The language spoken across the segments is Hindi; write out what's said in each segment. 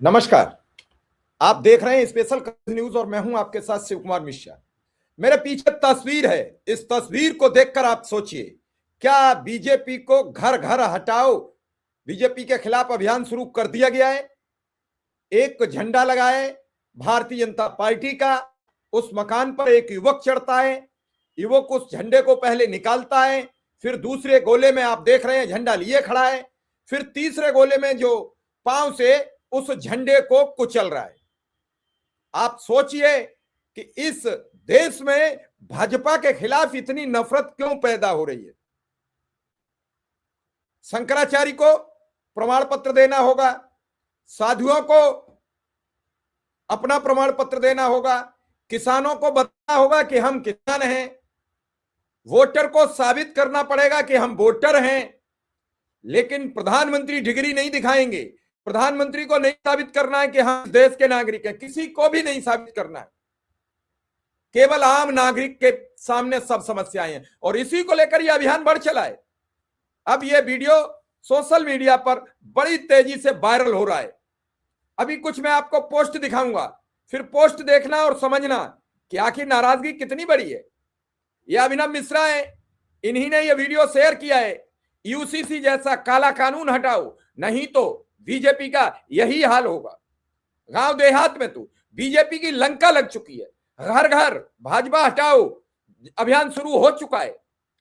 नमस्कार। आप देख रहे हैं स्पेशल न्यूज और मैं हूं आपके साथ शिव कुमार मिश्रा। मेरे पीछे तस्वीर है। इस तस्वीर को देखकर आप सोचिए, क्या बीजेपी को घर घर हटाओ बीजेपी के खिलाफ अभियान शुरू कर दिया गया है। एक झंडा लगाए भारतीय जनता पार्टी का, उस मकान पर एक युवक चढ़ता है। युवक उस झंडे को पहले निकालता है, फिर दूसरे गोले में आप देख रहे हैं झंडा लिए खड़ा है, फिर तीसरे गोले में जो पांव से उस झंडे को कुचल रहा है। आप सोचिए कि इस देश में भाजपा के खिलाफ इतनी नफरत क्यों पैदा हो रही है। शंकराचार्य को प्रमाण पत्र देना होगा, साधुओं को अपना प्रमाण पत्र देना होगा, किसानों को बताना होगा कि हम किसान हैं, वोटर को साबित करना पड़ेगा कि हम वोटर हैं। लेकिन प्रधानमंत्री डिग्री नहीं दिखाएंगे, प्रधानमंत्री को नहीं साबित करना है कि हम देश के नागरिक हैं, किसी को भी नहीं साबित करना है। केवल आम नागरिक के सामने सब समस्याएं हैं और इसी को लेकर यह अभियान बढ़ चला है। अब यह वीडियो सोशल मीडिया पर बड़ी तेजी से वायरल हो रहा है। अभी कुछ मैं आपको पोस्ट दिखाऊंगा, फिर पोस्ट देखना और समझना कि आखिर नाराजगी कितनी बड़ी है। यह अभिनव मिश्रा है, इन्हीं ने यह वीडियो शेयर किया है। यूसीसी जैसा काला कानून हटाओ, नहीं तो बीजेपी का यही हाल होगा। गांव देहात में तो बीजेपी की लंका लग चुकी है। घर घर भाजपा हटाओ अभियान शुरू हो चुका है।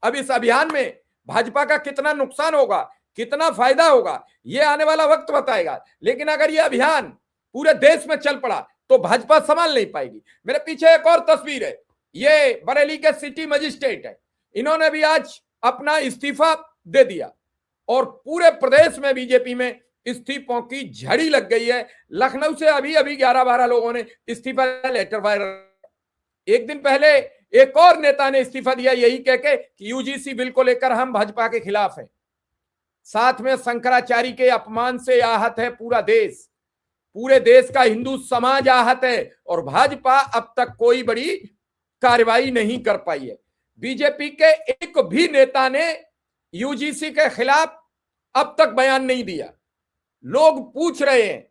अब इस अभियान में भाजपा का कितना नुकसान होगा, कितना फायदा होगा, यह आने वाला वक्त बताएगा। लेकिन अगर यह अभियान पूरे देश में चल पड़ा तो भाजपा संभाल नहीं पाएगी। मेरे पीछे एक और तस्वीर है, ये बरेली के सिटी मजिस्ट्रेट है। इन्होंने भी आज अपना इस्तीफा दे दिया और पूरे प्रदेश में बीजेपी में इस्तीफों की झड़ी लग गई है। लखनऊ से अभी 11-12 लोगों ने इस्तीफा लेटर वायरल। एक दिन पहले एक और नेता ने इस्तीफा दिया, यही कह के कि यूजीसी बिल को लेकर हम भाजपा के खिलाफ हैं। साथ में शंकराचार्य के अपमान से आहत है पूरा देश, पूरे देश का हिंदू समाज आहत है और भाजपा अब तक कोई बड़ी कार्रवाई नहीं कर पाई है। बीजेपी के एक भी नेता ने यूजीसी के खिलाफ अब तक बयान नहीं दिया। लोग पूछ रहे हैं,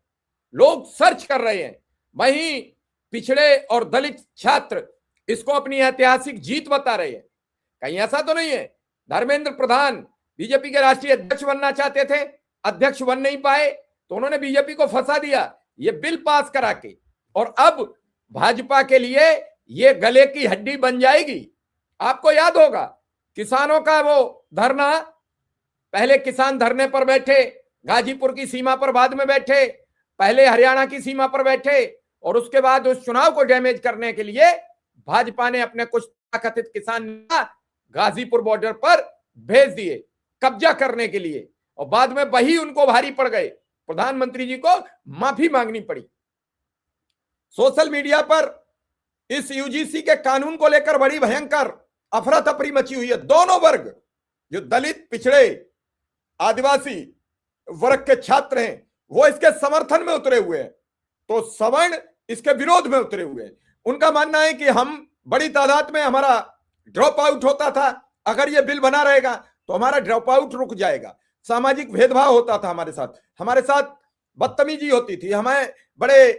लोग सर्च कर रहे हैं। वहीं पिछड़े और दलित छात्र इसको अपनी ऐतिहासिक जीत बता रहे हैं। कहीं ऐसा तो नहीं है धर्मेंद्र प्रधान बीजेपी के राष्ट्रीय अध्यक्ष बनना चाहते थे, अध्यक्ष बन नहीं पाए तो उन्होंने बीजेपी को फंसा दिया ये बिल पास करा के, और अब भाजपा के लिए ये गले की हड्डी बन जाएगी। आपको याद होगा किसानों का वो धरना, पहले किसान धरने पर बैठे, गाजीपुर की सीमा पर बाद में बैठे, पहले हरियाणा की सीमा पर बैठे और उसके बाद उस चुनाव को डैमेज करने के लिए भाजपा ने अपने कुछ कथित किसान गाजीपुर बॉर्डर पर भेज दिए कब्जा करने के लिए, और बाद में वही उनको भारी पड़ गए। प्रधानमंत्री जी को माफी मांगनी पड़ी। सोशल मीडिया पर इस यूजीसी के कानून को लेकर बड़ी भयंकर अफरा तफरी मची हुई है। दोनों वर्ग, जो दलित, पिछड़े, आदिवासी वर्ग के छात्र हैं, वो इसके समर्थन में उतरे हुए हैं, तो सवर्ण इसके विरोध में उतरे हुए हैं। उनका मानना है कि हम बड़ी तादाद में हमारा ड्रॉप आउट होता था, अगर ये बिल बना रहेगा तो हमारा ड्रॉप आउट रुक जाएगा। सामाजिक भेदभाव होता था हमारे साथ बदतमीजी होती थी, हमें बड़े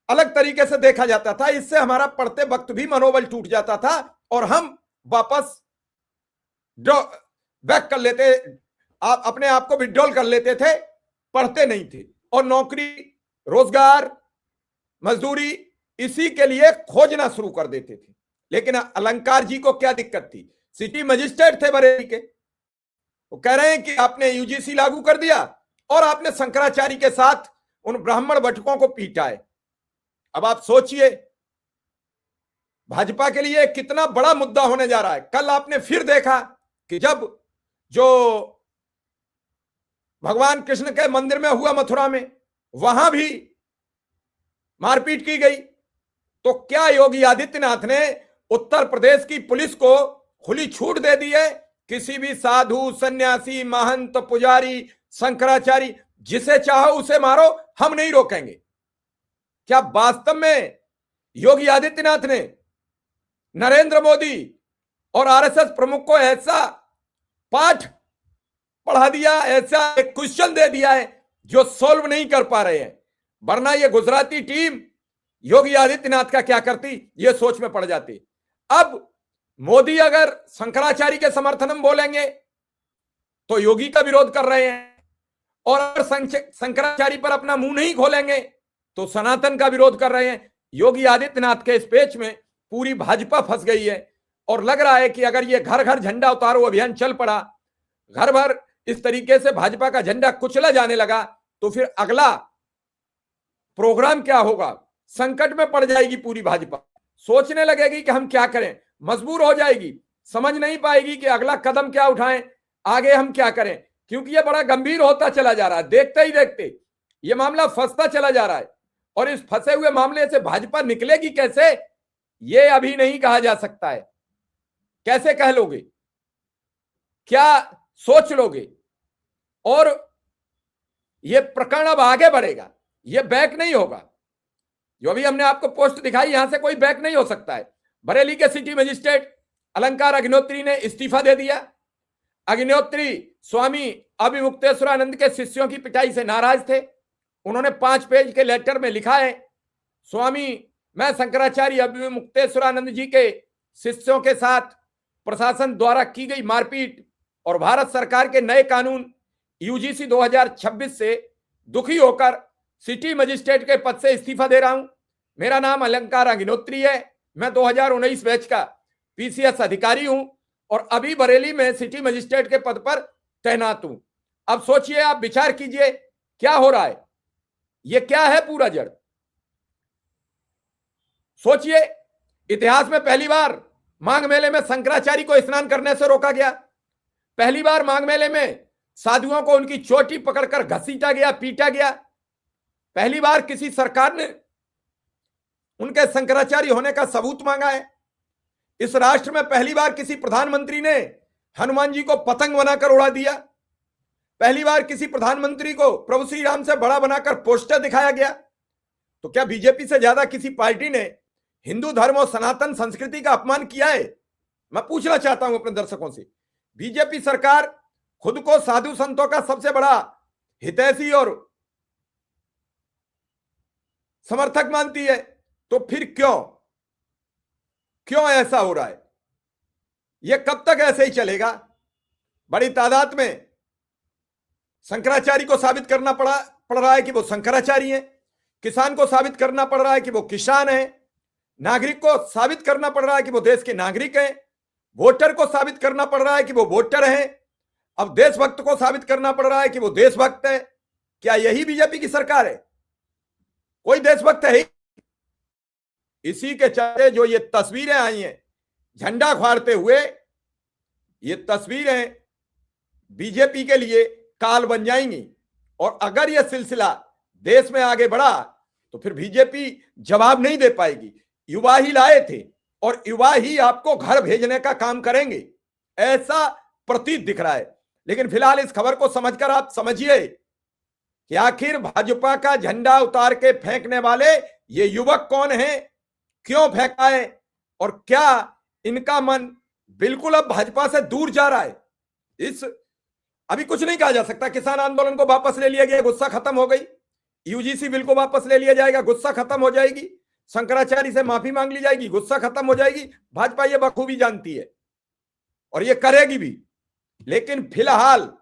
अलग तरीके से देखा जाता था, इससे हमारा पढ़ते वक्त भी मनोबल टूट जाता था और हम वापस बैक कर लेते, आप अपने आप को विड्रॉल कर लेते थे, पढ़ते नहीं थे और नौकरी, रोजगार, मजदूरी इसी के लिए खोजना शुरू कर देते थे। लेकिन अलंकार जी को क्या दिक्कत थी, सिटी मजिस्ट्रेट थे बरेली के, वो कह रहे हैं कि आपने यूजीसी लागू कर दिया और आपने शंकराचार्य के साथ उन ब्राह्मण बटकों को पीटा है। अब आप सोचिए भाजपा के लिए कितना बड़ा मुद्दा होने जा रहा है। कल आपने फिर देखा कि जब जो भगवान कृष्ण के मंदिर में हुआ मथुरा में, वहां भी मारपीट की गई, तो क्या योगी आदित्यनाथ ने उत्तर प्रदेश की पुलिस को खुली छूट दे दी है, किसी भी साधु, सन्यासी, महंत, पुजारी, शंकराचार्य, जिसे चाहो उसे मारो, हम नहीं रोकेंगे? क्या वास्तव में योगी आदित्यनाथ ने नरेंद्र मोदी और आरएसएस प्रमुख को ऐसा पाठ पढ़ा दिया, ऐसा एक क्वेश्चन दे दिया है जो सॉल्व नहीं कर पा रहे हैं? वरना ये गुजराती टीम योगी आदित्यनाथ का क्या करती, ये सोच में पड़ जाती। अब मोदी अगर शंकराचार्य के समर्थन में बोलेंगे तो योगी का विरोध कर रहे हैं, और अगर शंकराचार्य पर अपना मुंह नहीं खोलेंगे तो सनातन का विरोध कर रहे हैं। योगी आदित्यनाथ के इस पेच में पूरी भाजपा फंस गई है, और लग रहा है कि अगर ये घर घर झंडा उतारो अभियान चल पड़ा, घर भर इस तरीके से भाजपा का झंडा कुचला जाने लगा, तो फिर अगला प्रोग्राम क्या होगा। संकट में पड़ जाएगी पूरी भाजपा, सोचने लगेगी कि हम क्या करें, मजबूर हो जाएगी, समझ नहीं पाएगी कि अगला कदम क्या उठाएं, आगे हम क्या करें, क्योंकि यह बड़ा गंभीर होता चला जा रहा है। देखते ही देखते यह मामला फंसता चला जा रहा है, और इस फंसे हुए मामले से भाजपा निकलेगी कैसे, यह अभी नहीं कहा जा सकता है। कैसे कह लोगे, क्या सोच लोगे, और यह प्रकरण अब आगे बढ़ेगा, यह बैक नहीं होगा। जो अभी हमने आपको पोस्ट दिखाई, यहां से कोई बैक नहीं हो सकता है। बरेली के सिटी मजिस्ट्रेट अलंकार अग्निहोत्री ने इस्तीफा दे दिया। अग्निहोत्री स्वामी अभिमुक्तेश्वरानंद के शिष्यों की पिटाई से नाराज थे। उन्होंने 5 पेज के लेटर में लिखा है, स्वामी मैं शंकराचार्य अभिमुक्तेश्वरानंद जी के शिष्यों के साथ प्रशासन द्वारा की गई मारपीट और भारत सरकार के नए कानून यूजीसी 2026 से दुखी होकर सिटी मजिस्ट्रेट के पद से इस्तीफा दे रहा हूं। मेरा नाम अलंकार अग्निहोत्री है, मैं 2019 बैच का पीसीएस अधिकारी हूं और अभी बरेली में सिटी मजिस्ट्रेट के पद पर तैनात हूं। अब सोचिए, आप विचार कीजिए क्या हो रहा है, ये क्या है पूरा जड़। सोचिए, इतिहास में पहली बार माघ मेले में शंकराचार्य को स्नान करने से रोका गया। पहली बार माघ मेले में साधुओं को उनकी चोटी पकड़कर घसीटा गया, पीटा गया। पहली बार किसी सरकार ने उनके शंकराचार्य होने का सबूत मांगा है। इस राष्ट्र में पहली बार किसी प्रधानमंत्री ने हनुमान जी को पतंग बनाकर उड़ा दिया। पहली बार किसी प्रधानमंत्री को प्रभु श्री राम से बड़ा बनाकर पोस्टर दिखाया गया। तो क्या बीजेपी से ज्यादा किसी पार्टी ने हिंदू धर्म और सनातन संस्कृति का अपमान किया है? मैं पूछना चाहता हूं अपने दर्शकों से। बीजेपी सरकार खुद को साधु संतों का सबसे बड़ा हितैषी और समर्थक मानती है, तो फिर क्यों ऐसा हो रहा है? यह कब तक ऐसे ही चलेगा? बड़ी तादाद में शंकराचार्य को साबित करना पड़ रहा है कि वो शंकराचार्य हैं, किसान को साबित करना पड़ रहा है कि वो किसान हैं, नागरिक को साबित करना पड़ रहा है कि वो देश के नागरिक हैं, वोटर को साबित करना पड़ रहा है कि वो वोटर हैं, अब देशभक्त को साबित करना पड़ रहा है कि वो देशभक्त है। क्या यही बीजेपी की सरकार है? कोई देशभक्त है? इसी के चलते जो ये तस्वीरें आई हैं झंडा फाड़ते हुए, ये तस्वीरें बीजेपी के लिए काल बन जाएंगी, और अगर यह सिलसिला देश में आगे बढ़ा तो फिर बीजेपी जवाब नहीं दे पाएगी। युवा ही लाए थे और युवा ही आपको घर भेजने का काम करेंगे, ऐसा प्रतीत दिख रहा है। लेकिन फिलहाल इस खबर को समझकर आप समझिए कि आखिर भाजपा का झंडा उतार के फेंकने वाले ये युवक कौन हैं, क्यों फेंका है, और क्या इनका मन बिल्कुल अब भाजपा से दूर जा रहा है। इस अभी कुछ नहीं कहा जा सकता। किसान आंदोलन को वापस ले लिया गया, गुस्सा खत्म हो गई। यूजीसी बिल को वापस ले लिया जाएगा, गुस्सा खत्म हो जाएगी। शंकराचार्य से माफी मांग ली जाएगी, गुस्सा खत्म हो जाएगी। भाजपा ये बखूबी जानती है और ये करेगी भी। लेकिन फिलहाल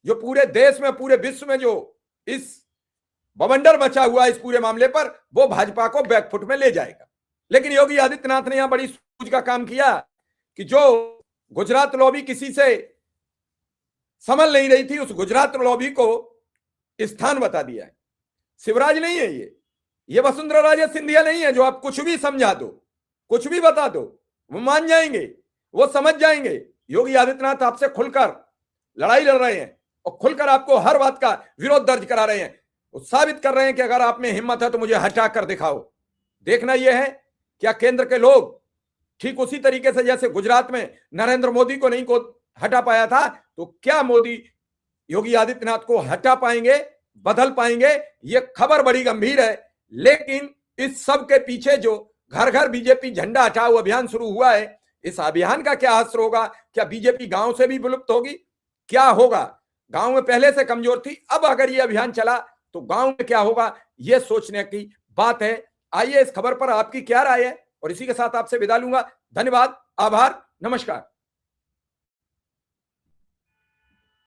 जो पूरे देश में, पूरे विश्व में जो इस बवंडर मचा हुआ इस पूरे मामले पर, वो भाजपा को बैकफुट में ले जाएगा। लेकिन योगी आदित्यनाथ ने यहां बड़ी सूझ का काम किया कि जो गुजरात लॉबी किसी से संभल नहीं रही थी, उस गुजरात लॉबी को स्थान बता दिया है। शिवराज नहीं है ये वसुंधरा राजे सिंधिया नहीं है जो आप कुछ भी समझा दो, कुछ भी बता दो, वो मान जाएंगे, वो समझ जाएंगे। योगी आदित्यनाथ आपसे खुलकर लड़ाई लड़ रहे हैं और खुलकर आपको हर बात का विरोध दर्ज करा रहे हैं। वो साबित कर रहे हैं कि अगर आप में हिम्मत है तो मुझे हटा कर दिखाओ। देखना यह है क्या केंद्र के लोग ठीक उसी तरीके से जैसे गुजरात में नरेंद्र मोदी को नहीं को हटा पाया था, तो क्या मोदी योगी आदित्यनाथ को हटा पाएंगे, बदल पाएंगे? ये खबर बड़ी गंभीर है। लेकिन इस सब के पीछे जो घर घर बीजेपी झंडा हटाओ अभियान शुरू हुआ है, इस अभियान का क्या असर होगा? क्या बीजेपी गांव से भी विलुप्त होगी? क्या होगा? गांव में पहले से कमजोर थी, अब अगर ये अभियान चला तो गांव में क्या होगा, यह सोचने की बात है। आइए इस खबर पर आपकी क्या राय है, और इसी के साथ आपसे विदा लूंगा। धन्यवाद, आभार, नमस्कार।